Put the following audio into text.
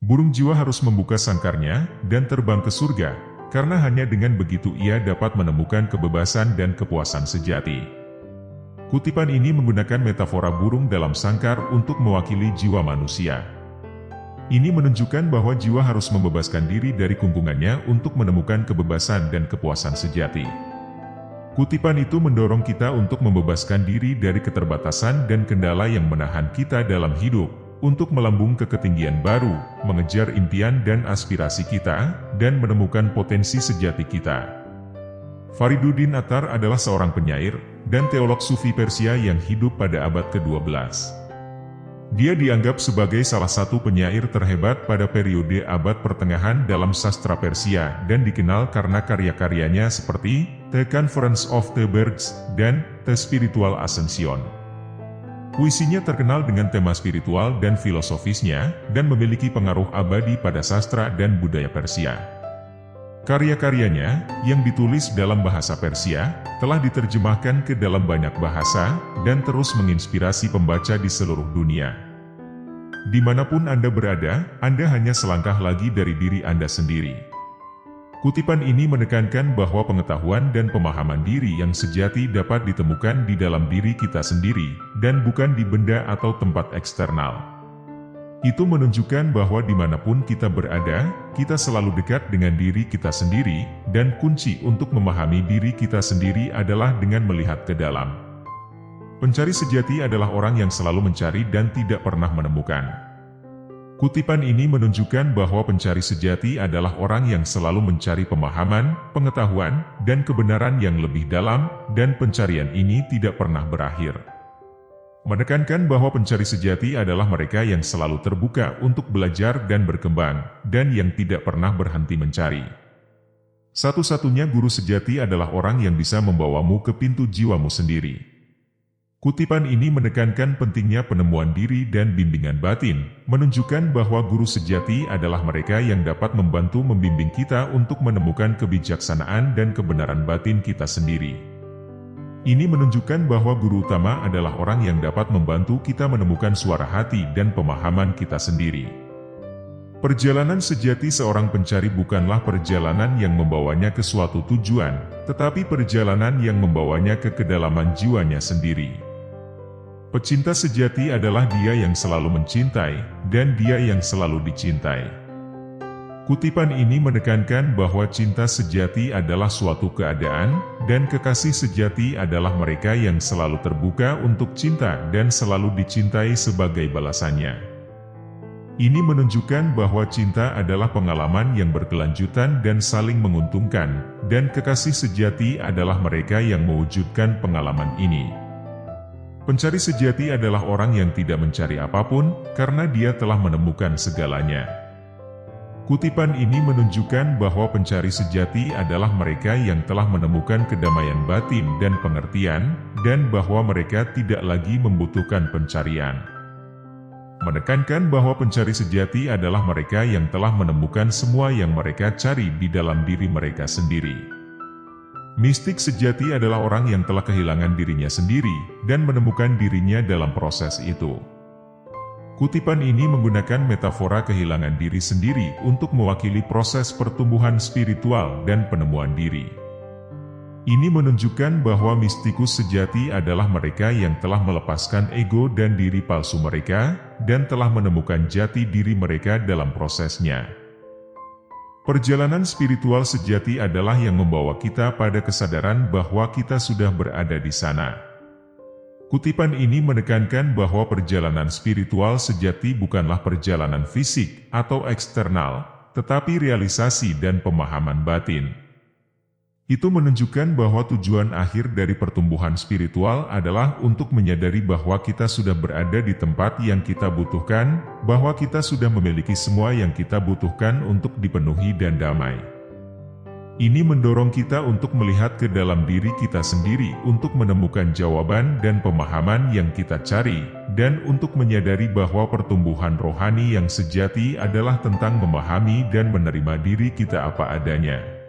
Burung jiwa harus membuka sangkarnya dan terbang ke surga, karena hanya dengan begitu ia dapat menemukan kebebasan dan kepuasan sejati. Kutipan ini menggunakan metafora burung dalam sangkar untuk mewakili jiwa manusia. Ini menunjukkan bahwa jiwa harus membebaskan diri dari kungkungannya untuk menemukan kebebasan dan kepuasan sejati. Kutipan itu mendorong kita untuk membebaskan diri dari keterbatasan dan kendala yang menahan kita dalam hidup, untuk melambung ke ketinggian baru, mengejar impian dan aspirasi kita, dan menemukan potensi sejati kita. Fariduddin Attar adalah seorang penyair dan teolog Sufi Persia yang hidup pada abad ke-12. Dia dianggap sebagai salah satu penyair terhebat pada periode abad pertengahan dalam sastra Persia dan dikenal karena karya-karyanya seperti The Conference of the Birds dan The Spiritual Ascension. Puisinya terkenal dengan tema spiritual dan filosofisnya dan memiliki pengaruh abadi pada sastra dan budaya Persia. Karya-karyanya, yang ditulis dalam bahasa Persia, telah diterjemahkan ke dalam banyak bahasa, dan terus menginspirasi pembaca di seluruh dunia. Dimanapun Anda berada, Anda hanya selangkah lagi dari diri Anda sendiri. Kutipan ini menekankan bahwa pengetahuan dan pemahaman diri yang sejati dapat ditemukan di dalam diri kita sendiri, dan bukan di benda atau tempat eksternal. Itu menunjukkan bahwa dimanapun kita berada, kita selalu dekat dengan diri kita sendiri, dan kunci untuk memahami diri kita sendiri adalah dengan melihat ke dalam. Pencari sejati adalah orang yang selalu mencari dan tidak pernah menemukan. Kutipan ini menunjukkan bahwa pencari sejati adalah orang yang selalu mencari pemahaman, pengetahuan, dan kebenaran yang lebih dalam, dan pencarian ini tidak pernah berakhir. Menekankan bahwa pencari sejati adalah mereka yang selalu terbuka untuk belajar dan berkembang, dan yang tidak pernah berhenti mencari. Satu-satunya guru sejati adalah orang yang bisa membawamu ke pintu jiwamu sendiri. Kutipan ini menekankan pentingnya penemuan diri dan bimbingan batin, menunjukkan bahwa guru sejati adalah mereka yang dapat membantu membimbing kita untuk menemukan kebijaksanaan dan kebenaran batin kita sendiri. Ini menunjukkan bahwa guru utama adalah orang yang dapat membantu kita menemukan suara hati dan pemahaman kita sendiri. Perjalanan sejati seorang pencari bukanlah perjalanan yang membawanya ke suatu tujuan, tetapi perjalanan yang membawanya ke kedalaman jiwanya sendiri. Pecinta sejati adalah dia yang selalu mencintai, dan dia yang selalu dicintai. Kutipan ini menekankan bahwa cinta sejati adalah suatu keadaan, dan kekasih sejati adalah mereka yang selalu terbuka untuk cinta dan selalu dicintai sebagai balasannya. Ini menunjukkan bahwa cinta adalah pengalaman yang berkelanjutan dan saling menguntungkan, dan kekasih sejati adalah mereka yang mewujudkan pengalaman ini. Pencari sejati adalah orang yang tidak mencari apapun, karena dia telah menemukan segalanya. Kutipan ini menunjukkan bahwa pencari sejati adalah mereka yang telah menemukan kedamaian batin dan pengertian, dan bahwa mereka tidak lagi membutuhkan pencarian. Menekankan bahwa pencari sejati adalah mereka yang telah menemukan semua yang mereka cari di dalam diri mereka sendiri. Mistik sejati adalah orang yang telah kehilangan dirinya sendiri, dan menemukan dirinya dalam proses itu. Kutipan ini menggunakan metafora kehilangan diri sendiri untuk mewakili proses pertumbuhan spiritual dan penemuan diri. Ini menunjukkan bahwa mistikus sejati adalah mereka yang telah melepaskan ego dan diri palsu mereka, dan telah menemukan jati diri mereka dalam prosesnya. Perjalanan spiritual sejati adalah yang membawa kita pada kesadaran bahwa kita sudah berada di sana. Kutipan ini menekankan bahwa perjalanan spiritual sejati bukanlah perjalanan fisik atau eksternal, tetapi realisasi dan pemahaman batin. Itu menunjukkan bahwa tujuan akhir dari pertumbuhan spiritual adalah untuk menyadari bahwa kita sudah berada di tempat yang kita butuhkan, bahwa kita sudah memiliki semua yang kita butuhkan untuk dipenuhi dan damai. Ini mendorong kita untuk melihat ke dalam diri kita sendiri untuk menemukan jawaban dan pemahaman yang kita cari, dan untuk menyadari bahwa pertumbuhan rohani yang sejati adalah tentang memahami dan menerima diri kita apa adanya.